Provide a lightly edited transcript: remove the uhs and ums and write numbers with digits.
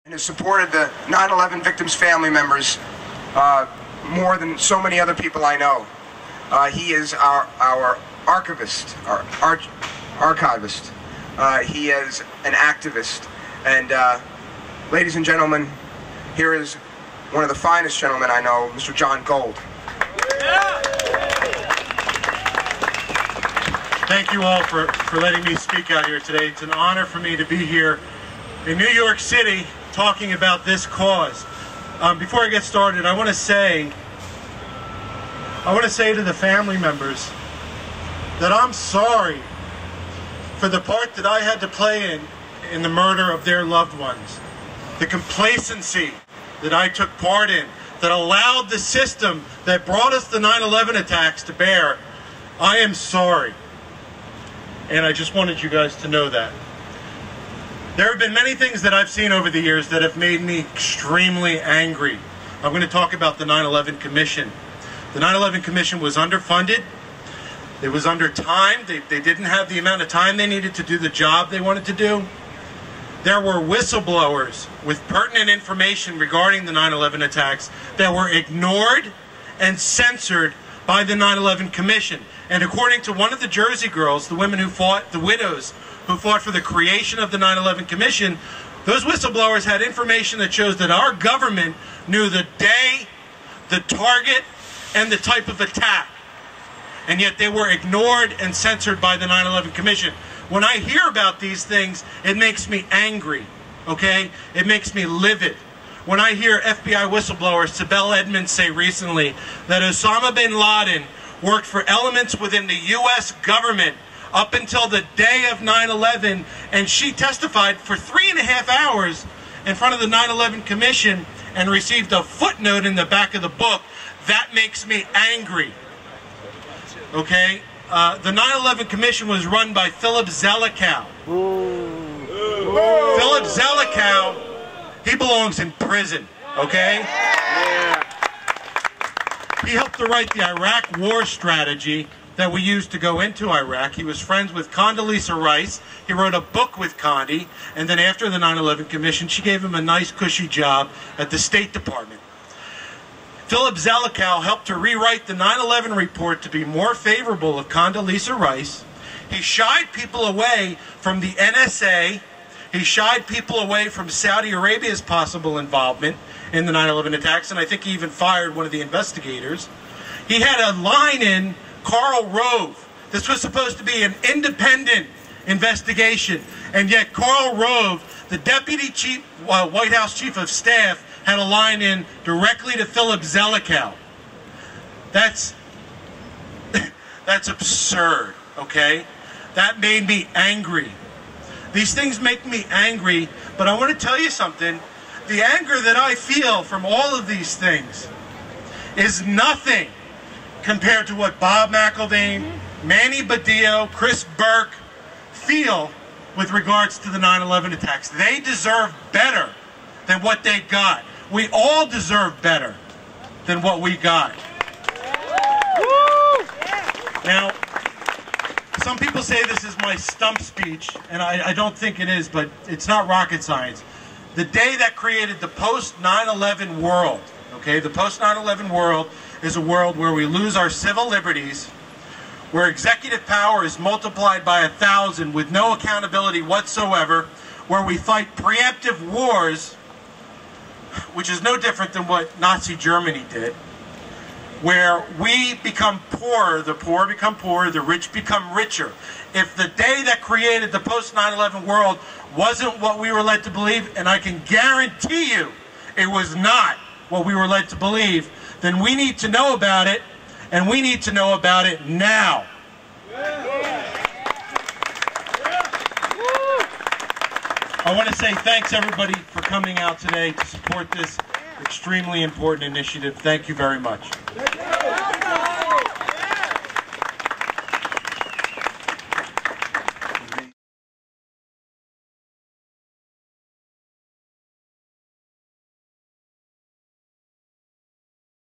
and has supported the 9/11 victims' family members more than so many other people I know. He is our archivist, our archivist. He is an activist. And ladies and gentlemen, here is one of the finest gentlemen I know, Mr. Jon Gold. Thank you all for letting me speak out here today. It's an honor for me to be here in New York City talking about this cause. Before I get started, I want to say to the family members that I'm sorry for the part that I had to play in the murder of their loved ones. The complacency that I took part in, that allowed the system that brought us the 9/11 attacks to bear. I am sorry. And I just wanted you guys to know that. There have been many things that I've seen over the years that have made me extremely angry. I'm going to talk about the 9/11 Commission. The 9/11 Commission was underfunded. It was under time. They didn't have the amount of time they needed to do the job they wanted to do. There were whistleblowers with pertinent information regarding the 9/11 attacks that were ignored and censored by the 9/11 Commission. And according to one of the Jersey girls, the women who fought, the widows who fought for the creation of the 9/11 Commission, those whistleblowers had information that shows that our government knew the day, the target, and the type of attack. And yet they were ignored and censored by the 9/11 Commission. When I hear about these things, it makes me angry, okay? It makes me livid. When I hear FBI whistleblower Sibel Edmonds say recently that Osama bin Laden worked for elements within the U.S. government up until the day of 9/11, and she testified for 3.5 hours in front of the 9/11 Commission and received a footnote in the back of the book, that makes me angry. Okay? The 9/11 Commission was run by Philip Zelikow. Philip Zelikow, he belongs in prison, okay? Yeah. He helped to write the Iraq war strategy that we used to go into Iraq. He was friends with Condoleezza Rice. He wrote a book with Condi, and then after the 9/11 Commission, she gave him a nice cushy job at the State Department. Philip Zelikow helped to rewrite the 9/11 report to be more favorable of Condoleezza Rice. He shied people away from the NSA. He shied people away from Saudi Arabia's possible involvement in the 9/11 attacks, and I think he even fired one of the investigators. He had a line in Karl Rove. This was supposed to be an independent investigation, and yet Karl Rove, the deputy chief, White House chief of staff, had a line in directly to Philip Zelikow. That's absurd, okay? That made me angry. These things make me angry, but I want to tell you something. The anger that I feel from all of these things is nothing compared to what Bob McElvain, Manny Badillo, Chris Burke feel with regards to the 9/11 attacks. They deserve better than what they got. We all deserve better than what we got. Now, some people say this is my stump speech, and I don't think it is, but it's not rocket science. The day that created the post-9/11 world, okay, the post-9/11 world is a world where we lose our civil liberties, where executive power is multiplied by 1,000 with no accountability whatsoever, where we fight preemptive wars, which is no different than what Nazi Germany did, where we become poorer, the poor become poorer, the rich become richer. If the day that created the post-9/11 world wasn't what we were led to believe, and I can guarantee you it was not what we were led to believe, then we need to know about it, and we need to know about it now. I want to say thanks everybody for coming out today to support this extremely important initiative. Thank you very much.